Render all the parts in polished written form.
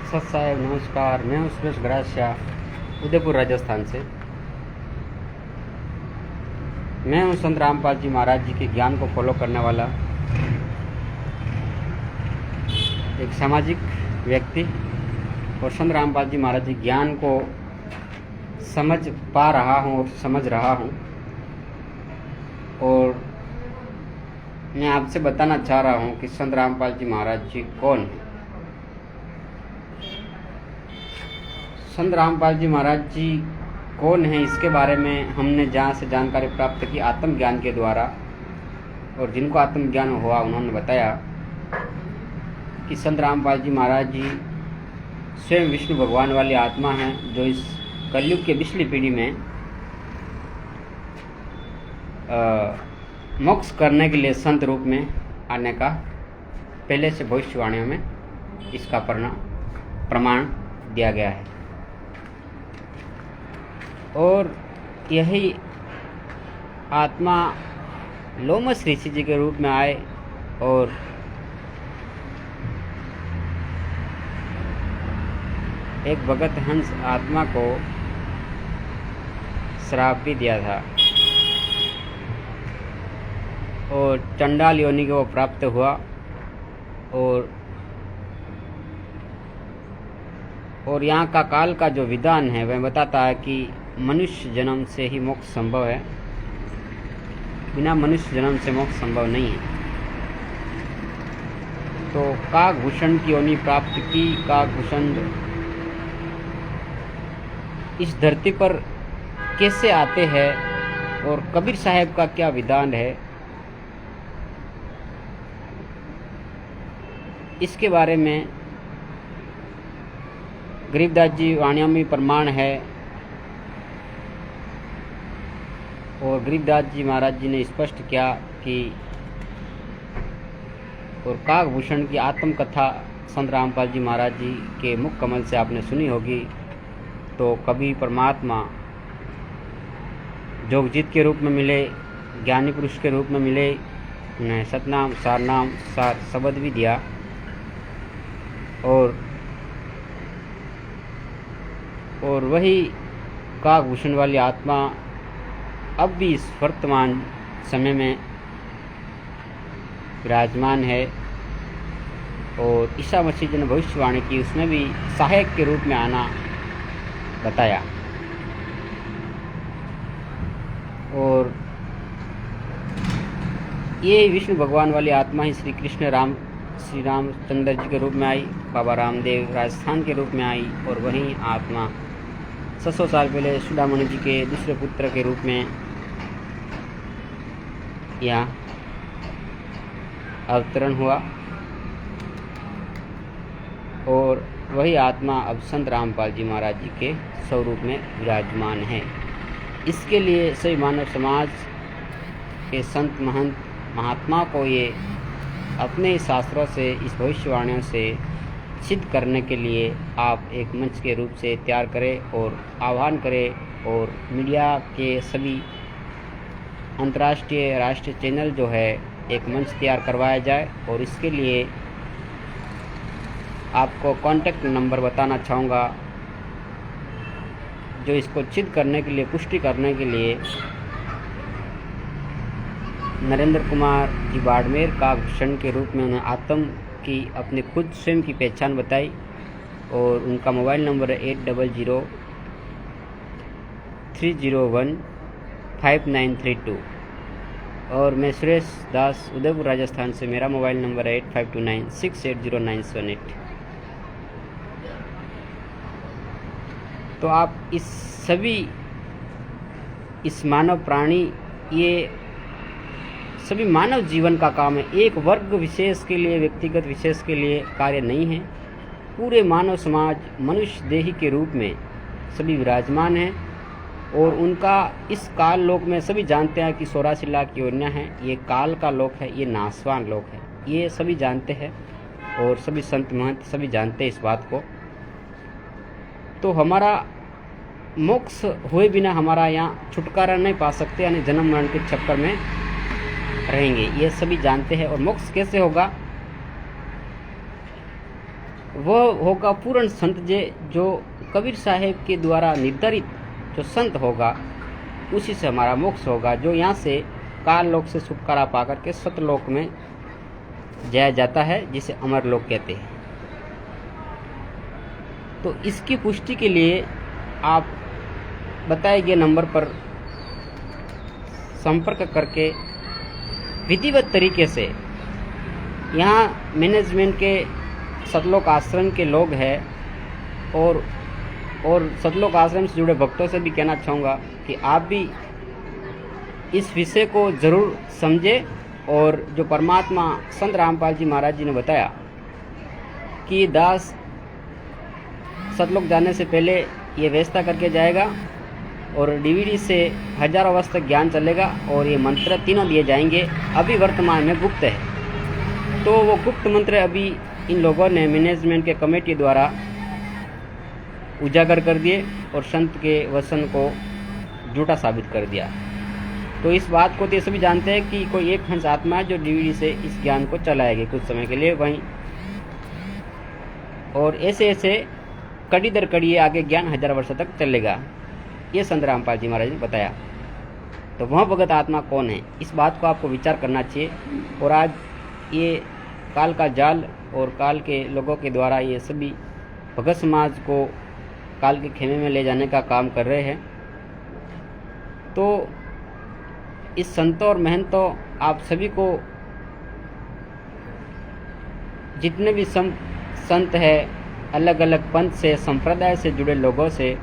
सत साहेब नमस्कार। मैं हूँ सुरेश गरासिया, उदयपुर राजस्थान से। मैं हूँ संत रामपाल जी महाराज जी के ज्ञान को फॉलो करने वाला एक सामाजिक व्यक्ति, और संत रामपाल जी महाराज जी ज्ञान को समझ पा रहा हूँ और समझ रहा हूँ। और मैं आपसे बताना चाह रहा हूँ कि संत रामपाल जी महाराज जी कौन है। संत रामपाल जी महाराज जी कौन है, इसके बारे में हमने जहाँ से जानकारी प्राप्त की आत्मज्ञान के द्वारा, और जिनको आत्मज्ञान हुआ उन्होंने बताया कि संत रामपाल जी महाराज जी स्वयं विष्णु भगवान वाली आत्मा हैं, जो इस कलयुग के पिछली पीढ़ी में मोक्ष करने के लिए संत रूप में आने का पहले से भविष्यवाणियों में इसका प्रमाण दिया गया है। और यही आत्मा लोमस ऋषि जी के रूप में आए और एक भगत हंस आत्मा को श्राप भी दिया था, और चंडाल योनि को प्राप्त हुआ। और यहाँ का काल का जो विधान है वह बताता है कि मनुष्य जन्म से ही मोक्ष संभव है, बिना मनुष्य जन्म से मोक्ष संभव नहीं है। तो काकभूषण की योनि प्राप्त की। काकभूषण इस धरती पर कैसे आते हैं और कबीर साहब का क्या विधान है, इसके बारे में गरीबदास जी वाणियों में प्रमाण है। और गरीबदास जी महाराज जी ने स्पष्ट किया कि और काकभूषण की आत्मकथा संत रामपाल जी महाराज जी के मुख कमल से आपने सुनी होगी। तो कभी परमात्मा जोगजीत के रूप में मिले, ज्ञानी पुरुष के रूप में मिले, उन्हें सतनाम सारनाम सार शब्द भी दिया। और वही काकभूषण वाली आत्मा अब भी इस वर्तमान समय में विराजमान है। और ईसा मसीह जी ने भविष्यवाणी की, उसमें भी सहायक के रूप में आना बताया। और ये विष्णु भगवान वाली आत्मा ही श्री रामचंद्र जी के रूप में आई, बाबा रामदेव राजस्थान के रूप में आई। और वही आत्मा 600 साल पहले चूड़ामणि जी के दूसरे पुत्र के रूप में यहाँ अवतरण हुआ। और वही आत्मा अब संत रामपाल जी महाराज जी के स्वरूप में विराजमान है। इसके लिए सभी मानव समाज के संत महंत महात्मा को ये अपने शास्त्रों से, इस भविष्यवाणियों से सिद्ध करने के लिए आप एक मंच के रूप से तैयार करें और आह्वान करें। और मीडिया के सभी अंतर्राष्ट्रीय राष्ट्रीय चैनल जो है एक मंच तैयार करवाया जाए। और इसके लिए आपको कॉन्टैक्ट नंबर बताना चाहूँगा, जो इसको सिद्ध करने के लिए, पुष्टि करने के लिए नरेंद्र कुमार जी बाड़मेर काकभूषण के रूप में उन्हें आत्म की अपने खुद स्वयं की पहचान बताई। और उनका मोबाइल नंबर है 8003015932। और मैं सुरेश दास, उदयपुर राजस्थान से, मेरा मोबाइल नंबर है 8529680978। तो आप इस मानव प्राणी, ये सभी मानव जीवन का काम है। एक वर्ग विशेष के लिए, व्यक्तिगत विशेष के लिए कार्य नहीं है। पूरे मानव समाज मनुष्य देही के रूप में सभी विराजमान हैं। और उनका इस काल लोक में सभी जानते हैं कि 84 लाख योनियाँ हैं। ये काल का लोक है, ये नाशवान लोक है, ये सभी जानते हैं। और सभी संत महंत सभी जानते हैं इस बात को। तो हमारा मोक्ष हुए बिना हमारा यहाँ छुटकारा नहीं पा सकते, यानी जन्म मरण के चक्कर में रहेंगे, ये सभी जानते हैं। और मोक्ष कैसे होगा, वह होगा पूर्ण संत जो कबीर साहेब के द्वारा निर्धारित जो संत होगा उसी से हमारा मोक्ष होगा, जो यहाँ से काल लोक से छुटकारा पाकर के सतलोक में जाया जाता है, जिसे अमर लोक कहते हैं। तो इसकी पुष्टि के लिए आप बताए गए नंबर पर संपर्क करके विधिवत तरीके से, यहाँ मैनेजमेंट के सतलोक आश्रम के लोग हैं और सतलोक आश्रम से जुड़े भक्तों से भी कहना चाहूँगा कि आप भी इस विषय को ज़रूर समझें। और जो परमात्मा संत रामपाल जी महाराज जी ने बताया कि दास सतलोक जाने से पहले ये व्यवस्था करके जाएगा और डीवीडी से हजारों वर्ष तक ज्ञान चलेगा और ये मंत्र तीनों दिए जाएंगे, अभी वर्तमान में गुप्त है। तो वो गुप्त मंत्र अभी इन लोगों ने मैनेजमेंट के कमेटी द्वारा उजागर कर दिए और संत के वचन को झूठा साबित कर दिया। तो इस बात को तो सभी जानते हैं कि कोई एक हंस आत्मा है जो डीवीडी से इस ज्ञान को चलाएगी कुछ समय के लिए वहीं, और ऐसे ऐसे कड़ी दर कड़ी आगे ज्ञान हजार वर्ष तक चलेगा, ये संत रामपाल जी महाराज ने बताया। तो वह भगत आत्मा कौन है, इस बात को आपको विचार करना चाहिए। और आज ये काल का जाल और काल के लोगों के द्वारा ये सभी भगत समाज को काल के खेमे में ले जाने का काम कर रहे हैं। तो इस संतों और महंतों आप सभी को, जितने भी संत है अलग अलग पंथ से संप्रदाय से जुड़े लोगों से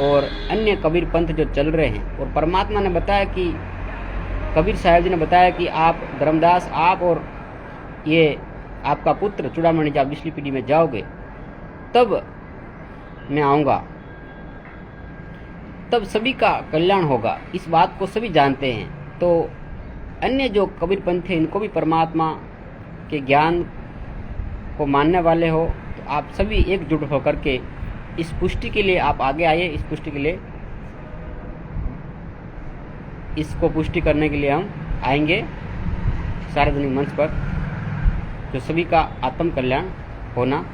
और अन्य कबीर पंथ जो चल रहे हैं, और परमात्मा ने बताया कि कबीर साहब जी ने बताया कि आप धर्मदास, आप और ये आपका पुत्र चूड़ामणि जब पिछली पीढ़ी में जाओगे तब मैं आऊँगा, तब सभी का कल्याण होगा। इस बात को सभी जानते हैं। तो अन्य जो कबीर पंथ हैं इनको भी परमात्मा के ज्ञान को मानने वाले हो तो आप सभी एकजुट होकर के इस पुष्टि के लिए आप आगे आइए। इस पुष्टि के लिए, इसको पुष्टि करने के लिए हम आएंगे सार्वजनिक मंच पर, जो सभी का आत्म कल्याण होना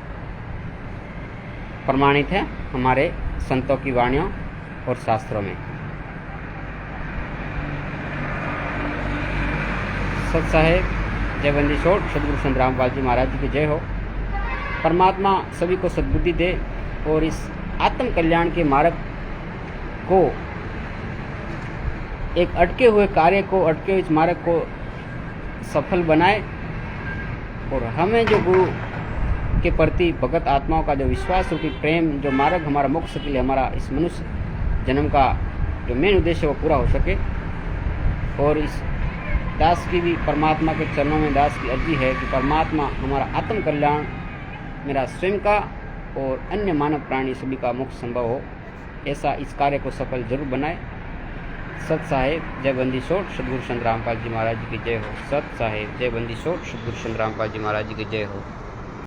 प्रमाणित है हमारे संतों की वाणियों और शास्त्रों में। सत साहेब जय बंदी छोड़ सदगुरु संत रामपाल जी महाराज जी की जय हो। परमात्मा सभी को सद्बुद्धि दे और इस आत्म कल्याण के मार्ग को, एक अटके हुए कार्य को, अटके हुए इस मार्ग को सफल बनाए। और हमें जो गुरु के प्रति भगत आत्माओं का जो विश्वास रूपी प्रेम, जो मार्ग हमारा मोक्ष के लिए, हमारा इस मनुष्य जन्म का जो मेन उद्देश्य वो पूरा हो सके। और इस दास की भी परमात्मा के चरणों में दास की अर्जी है कि परमात्मा हमारा आत्म कल्याण, मेरा स्वयं का और अन्य मानव प्राणी सभी का मोक्ष संभव हो, ऐसा इस कार्य को सफल जरूर बनाए। सत साहेब जय बंदी छोड़ सदगुरु संत रामपाल जी महाराज जी की जय हो। सत साहेब जय बंदी छोड़ सदगुरु संत रामपाल जी महाराज जी की जय हो।